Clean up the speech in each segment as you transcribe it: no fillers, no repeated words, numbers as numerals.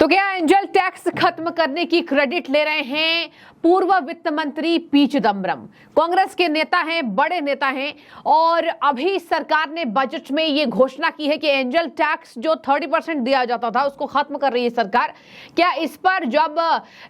तो क्या angel tax खत्म करने की क्रेडिट ले रहे हैं पूर्व वित्त मंत्री पी चिदम्बरम। कांग्रेस के नेता हैं, बड़े नेता हैं, और अभी सरकार ने बजट में ये घोषणा की है कि एंजल टैक्स जो 30% दिया जाता था उसको खत्म कर रही है सरकार। क्या इस पर जब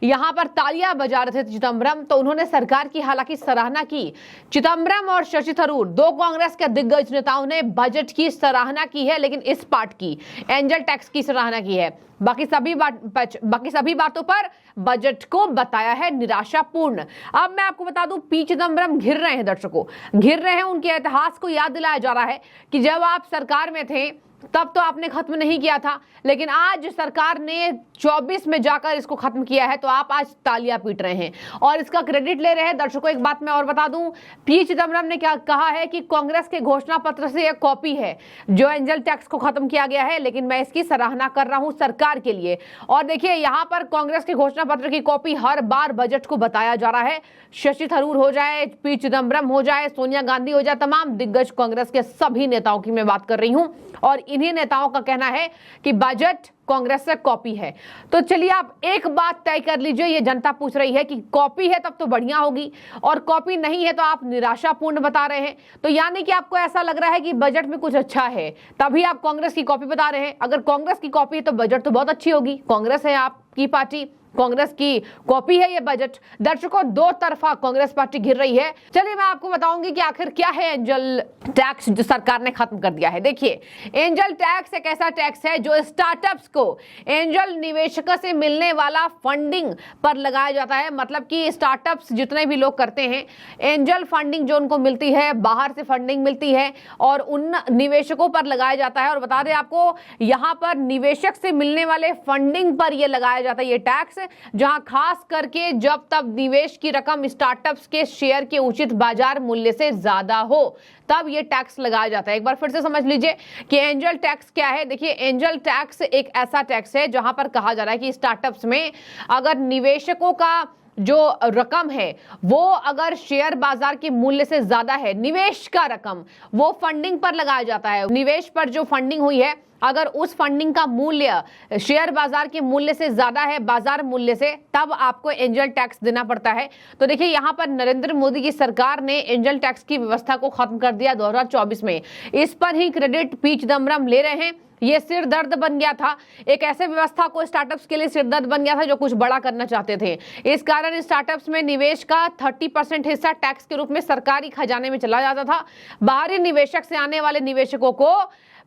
यहां पर तालियां बजा रहे थे चिदम्बरम तो उन्होंने सरकार की हालांकि सराहना की। चिदम्बरम और शशि थरूर, दो कांग्रेस के दिग्गज नेताओं ने बजट की सराहना की है, लेकिन इस पार्ट की, एंजल टैक्स की सराहना की है। बाकी सभी बातों पर बजट को बताया है निराशापूर्ण। अब मैं आपको बता दूं, पी चिदम्बरम घिर रहे हैं, दर्शकों घिर रहे हैं। उनके इतिहास को याद दिलाया जा रहा है कि जब आप सरकार में थे तब तो आपने खत्म नहीं किया था, लेकिन आज सरकार ने 24 में जाकर इसको खत्म किया है, तो आप आज तालियां पीट रहे हैं और इसका क्रेडिट ले रहे हैं। दर्शकों एक बात मैं और बता दूं, पी चिदम्बरम ने क्या कहा है कि कांग्रेस के घोषणा पत्र से एक कॉपी है जो एंजल टैक्स को खत्म किया गया है, लेकिन मैं इसकी सराहना कर रहा हूं सरकार के लिए। और देखिए यहां पर कांग्रेस के घोषणा पत्र की कॉपी हर बार बजट को बताया जा रहा है। शशि थरूर हो जाए, पी चिदम्बरम हो जाए, सोनिया गांधी हो जाए, तमाम दिग्गज कांग्रेस के सभी नेताओं की मैं बात कर रही हूं, और इन्हीं नेताओं का कहना है कि बजट कांग्रेस से कॉपी है। तो चलिए आप एक बात तय कर लीजिए, ये जनता पूछ रही है कि कॉपी है तब तो बढ़िया होगी, और कॉपी नहीं है तो आप निराशापूर्ण बता रहे हैं। तो यानी कि आपको ऐसा लग रहा है कि बजट में कुछ अच्छा है तभी आप कांग्रेस की कॉपी बता रहे हैं। अगर कांग्रेस की कॉपी है तो बजट तो बहुत अच्छी होगी, कांग्रेस है आपकी पार्टी, कांग्रेस की कॉपी है ये बजट। दर्शकों दो तरफा कांग्रेस पार्टी घिर रही है। चलिए मैं आपको बताऊंगी कि आखिर क्या है एंजल टैक्स जो सरकार ने खत्म कर दिया है। देखिए एंजल टैक्स एक ऐसा टैक्स है जो स्टार्टअप्स को एंजल निवेशकों से मिलने वाला फंडिंग पर लगाया जाता है। मतलब कि स्टार्टअप्स जितने भी लोग करते हैं, एंजल फंडिंग जो उनको मिलती है, बाहर से फंडिंग मिलती है और उन निवेशकों पर लगाया जाता है। और बता दें आपको, यहां पर निवेशक से मिलने वाले फंडिंग पर यह लगाया जाता है ये टैक्स, जहां खास करके जब तब निवेश की रकम स्टार्टअप्स के शेयर के उचित बाजार मूल्य से ज्यादा हो तब ये टैक्स लगाया जाता है। एक बार फिर से समझ लीजिए कि एंजल टैक्स क्या है। देखिए एंजल टैक्स एक ऐसा टैक्स है जहां पर कहा जा रहा है कि स्टार्टअप्स में अगर निवेशकों का जो रकम है वो अगर शेयर बाजार के मूल्य से ज्यादा है, निवेश का रकम वो फंडिंग पर लगाया जाता है। निवेश पर जो फंडिंग हुई है, अगर उस फंडिंग का मूल्य शेयर बाजार के मूल्य से ज्यादा है, बाजार मूल्य से, तब आपको एंजल टैक्स देना पड़ता है। तो देखिए यहां पर नरेंद्र मोदी की सरकार ने एंजल टैक्स की व्यवस्था को खत्म कर दिया 2024 में। इस पर ही क्रेडिट पी चिदम्बरम ले रहे हैं। ये सिर दर्द बन गया था, एक ऐसे व्यवस्था को स्टार्टअप्स के लिए सिर दर्द बन गया था जो कुछ बड़ा करना चाहते थे। इस कारण स्टार्टअप्स में निवेश का 30% हिस्सा टैक्स के रूप में सरकारी खजाने में चला जाता था। बाहरी निवेशक से आने वाले निवेशकों को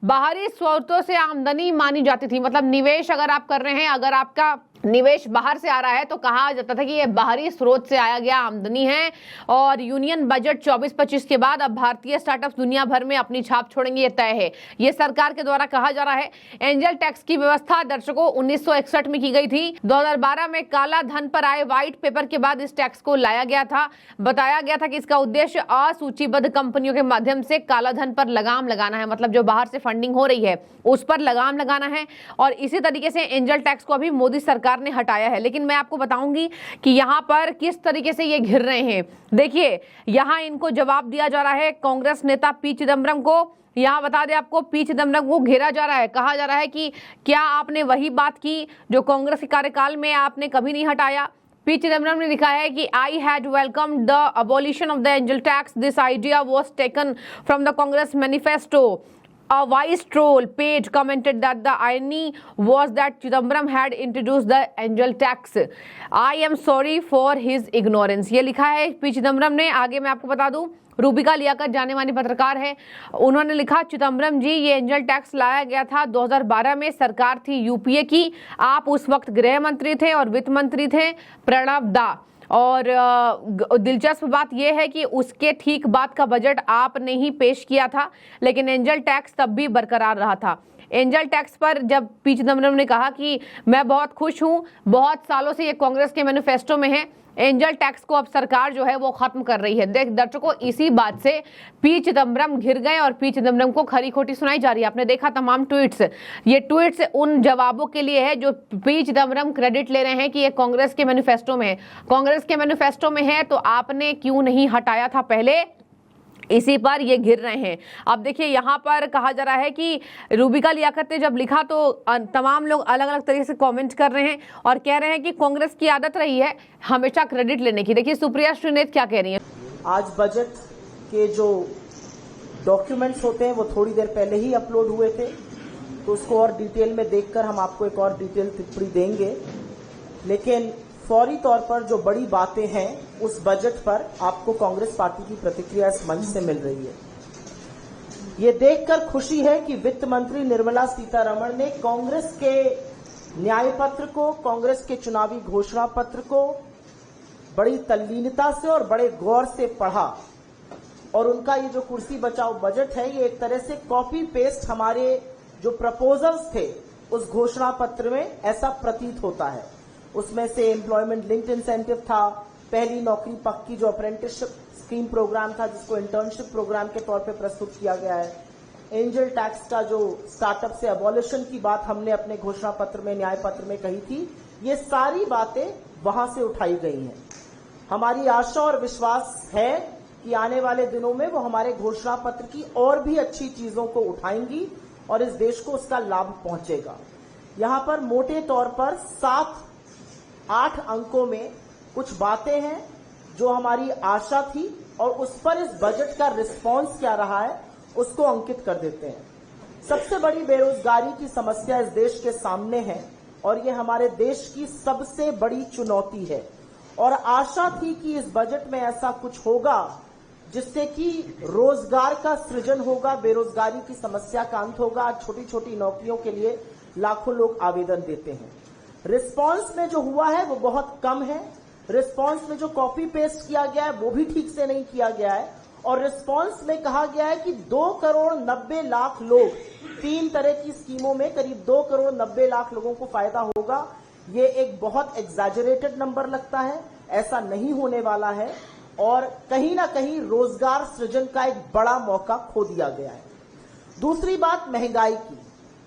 बाहरी स्रोतों से आमदनी मानी जाती थी। मतलब निवेश अगर आप कर रहे हैं, अगर आपका निवेश बाहर से आ रहा है तो कहा जाता था कि ये बाहरी स्रोत से आया गया आमदनी है। और यूनियन बजट 24-25 के बाद अब भारतीय स्टार्टअप्स दुनिया भर में अपनी छाप छोड़ेंगे, ये तय है। ये सरकार के द्वारा कहा जा रहा है। एंजल टैक्स की व्यवस्था दर्शकों 1961 में की गई थी। 2012 में काला धन पर आए व्हाइट पेपर के बाद इस टैक्स को लाया गया था। बताया गया था कि इसका उद्देश्य असूचीबद्ध कंपनियों के माध्यम से काला धन पर लगाम लगाना है। मतलब जो बाहर से फंडिंग हो रही है उस पर लगाम लगाना है। और इसी तरीके से एंजल टैक्स को अभी मोदी सरकार ने हटाया है। लेकिन मैं आपको बताऊंगी कि यहां पर किस तरीके से ये घिर रहे हैं। देखिए यहां इनको जवाब दिया जा रहा है कांग्रेस नेता पी चिदम्बरम को। यहां बता दें आपको, पी चिदम्बरम को घेरा जा रहा है, कहा जा रहा है कि क्या आपने वही बात की जो कांग्रेस के कार्यकाल में आपने कभी नहीं हटाया। पी चिदम्बरम ने लिखा है कि I had welcomed the abolition of the angel tax, this idea was taken from the Congress manifesto. A vice troll page commented that the irony was that Chidambaram had introduced the angel tax. I am sorry for his ignorance. ये लिखा है P Chidambaram ने। आगे मैं आपको बता दूं, रूबिका लियाकत जाने मानी पत्रकार है, उन्होंने लिखा, चिदम्बरम जी ये एंजल टैक्स लाया गया था 2012 में, सरकार थी यूपीए की, आप उस वक्त गृह मंत्री थे और वित्त मंत्री थे प्रणब दा। और दिलचस्प बात यह है कि उसके ठीक बाद का बजट आपने ही पेश किया था, लेकिन एंजल टैक्स तब भी बरकरार रहा था। एंजल टैक्स पर जब पी चिदम्बरम ने कहा कि मैं बहुत खुश हूं, बहुत सालों से ये कांग्रेस के मैनिफेस्टो में है, एंजल टैक्स को अब सरकार जो है वो खत्म कर रही है। देख दर्शकों इसी बात से पी चिदम्बरम घिर गए और पी चिदम्बरम को खरी खोटी सुनाई जा रही है। आपने देखा तमाम ट्वीट्स, ये ट्वीट्स उन जवाबों के लिए है जो पी चिदम्बरम क्रेडिट ले रहे हैं कि ये कांग्रेस के मैनिफेस्टो में है। कांग्रेस के मैनिफेस्टो में है तो आपने क्यों नहीं हटाया था पहले। इसी पर ये घिर रहे हैं। अब देखिए यहाँ पर कहा जा रहा है कि रूबिका लियाकत ने जब लिखा तो तमाम लोग अलग अलग तरीके से कमेंट कर रहे हैं और कह रहे हैं कि कांग्रेस की आदत रही है हमेशा क्रेडिट लेने की। देखिए सुप्रिया श्रीनेत क्या कह रही हैं। आज बजट के जो डॉक्यूमेंट्स होते हैं वो थोड़ी देर पहले ही अपलोड हुए थे, तो उसको और डिटेल में देखकर हम आपको एक और डिटेल टिप्पणी देंगे। लेकिन फौरी तौर पर जो बड़ी बातें हैं उस बजट पर आपको कांग्रेस पार्टी की प्रतिक्रिया इस मंच से मिल रही है। ये देखकर खुशी है कि वित्त मंत्री निर्मला सीतारमण ने कांग्रेस के न्याय पत्र को, कांग्रेस के चुनावी घोषणा पत्र को बड़ी तल्लीनता से और बड़े गौर से पढ़ा और उनका ये जो कुर्सी बचाओ बजट है ये एक तरह से कॉपी पेस्ट हमारे जो प्रपोजल्स थे उस घोषणा पत्र में ऐसा प्रतीत होता है। उसमें से एम्प्लॉयमेंट लिंक्ड इंसेंटिव था, पहली नौकरी पक्की जो अप्रेंटिसशिप स्कीम प्रोग्राम था जिसको इंटर्नशिप प्रोग्राम के तौर पे प्रस्तुत किया गया है, एंजल टैक्स का जो स्टार्टअप से अबॉलिशन की बात हमने अपने घोषणा पत्र में, न्याय पत्र में कही थी, ये सारी बातें वहां से उठाई गई हैं। हमारी आशा और विश्वास है कि आने वाले दिनों में वो हमारे घोषणा पत्र की और भी अच्छी चीजों को उठाएंगी और इस देश को उसका लाभ पहुंचेगा। यहां पर मोटे तौर पर 7-8 अंकों में कुछ बातें हैं जो हमारी आशा थी और उस पर इस बजट का रिस्पांस क्या रहा है उसको अंकित कर देते हैं। सबसे बड़ी बेरोजगारी की समस्या इस देश के सामने है और ये हमारे देश की सबसे बड़ी चुनौती है और आशा थी कि इस बजट में ऐसा कुछ होगा जिससे कि रोजगार का सृजन होगा, बेरोजगारी की समस्या का अंत होगा। आज छोटी छोटी नौकरियों के लिए लाखों लोग आवेदन देते हैं। रिस्पांस में जो हुआ है वो बहुत कम है। रिस्पांस में जो कॉपी पेस्ट किया गया है वो भी ठीक से नहीं किया गया है और रिस्पांस में कहा गया है कि 2,90,00,000 लोग, 3 तरह की स्कीमों में करीब 2,90,00,000 लोगों को फायदा होगा। ये एक बहुत एग्जैजरेटेड नंबर लगता है, ऐसा नहीं होने वाला है और कहीं ना कहीं रोजगार सृजन का एक बड़ा मौका खो दिया गया है। दूसरी बात महंगाई की,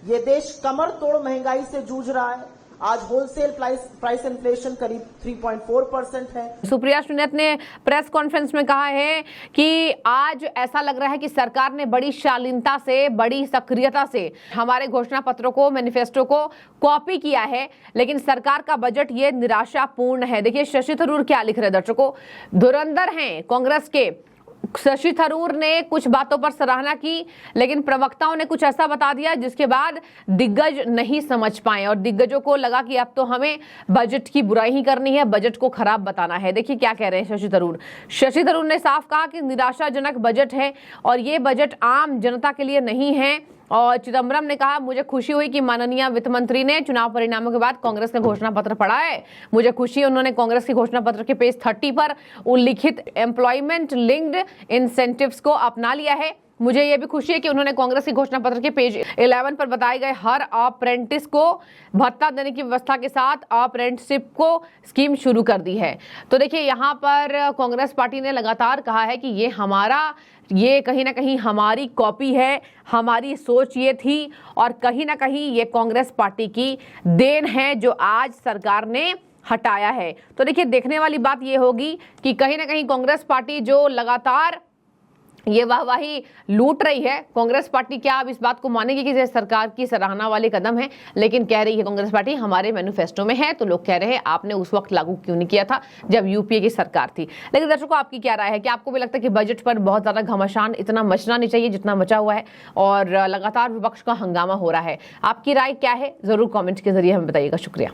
ये देश कमर तोड़ महंगाई से जूझ रहा है। आज होलसेल प्राइस इन्फ्लेशन करीब 3.4% है। सुप्रिया श्रीनेत ने प्रेस कॉन्फ्रेंस में कहा है कि आज ऐसा लग रहा है कि सरकार ने बड़ी शालीनता से, बड़ी सक्रियता से हमारे घोषणा पत्रों को, मैनिफेस्टो को कॉपी किया है, लेकिन सरकार का बजट ये निराशापूर्ण है। देखिए शशि थरूर क्या लिख रहे हैं दर्शकों, धुरंधर हैं कांग्रेस के। शशि थरूर ने कुछ बातों पर सराहना की लेकिन प्रवक्ताओं ने कुछ ऐसा बता दिया जिसके बाद दिग्गज नहीं समझ पाए और दिग्गजों को लगा कि अब तो हमें बजट की बुराई ही करनी है, बजट को खराब बताना है। देखिए क्या कह रहे हैं शशि थरूर। शशि थरूर ने साफ कहा कि निराशाजनक बजट है और ये बजट आम जनता के लिए नहीं है। और चिदम्बरम ने कहा, मुझे खुशी हुई कि माननीय वित्त मंत्री ने चुनाव परिणामों के बाद कांग्रेस का घोषणा पत्र पढ़ा है। मुझे खुशी है उन्होंने कांग्रेस के घोषणा पत्र के पेज 30 पर उल्लिखित एम्प्लॉयमेंट लिंक्ड इंसेंटिव्स को अपना लिया है। मुझे यह भी खुशी है कि उन्होंने कांग्रेस के घोषणा पत्र के पेज 11 पर बताए गए हर अप्रेंटिस को भत्ता देने की व्यवस्था के साथ अप्रेंटिसशिप को स्कीम शुरू कर दी है। तो देखिए यहाँ पर कांग्रेस पार्टी ने लगातार कहा है कि ये कहीं ना कहीं हमारी कॉपी है, हमारी सोच ये थी और कहीं ना कहीं ये कांग्रेस पार्टी की देन है जो आज सरकार ने हटाया है। तो देखिए देखने वाली बात ये होगी कि कहीं ना कहीं कांग्रेस पार्टी जो लगातार ये वाहवाही लूट रही है, कांग्रेस पार्टी क्या अब इस बात को मानेगी कि ये सरकार की सराहना वाले कदम है, लेकिन कह रही है कांग्रेस पार्टी हमारे मैनिफेस्टो में है। तो लोग कह रहे हैं आपने उस वक्त लागू क्यों नहीं किया था जब यूपीए की सरकार थी। लेकिन दर्शकों आपकी क्या राय है कि आपको भी लगता है कि बजट पर बहुत ज्यादा घमासान इतना मचना नहीं चाहिए जितना मचा हुआ है और लगातार विपक्ष का हंगामा हो रहा है? आपकी राय क्या है जरूर कॉमेंट के जरिए हमें बताइएगा। शुक्रिया।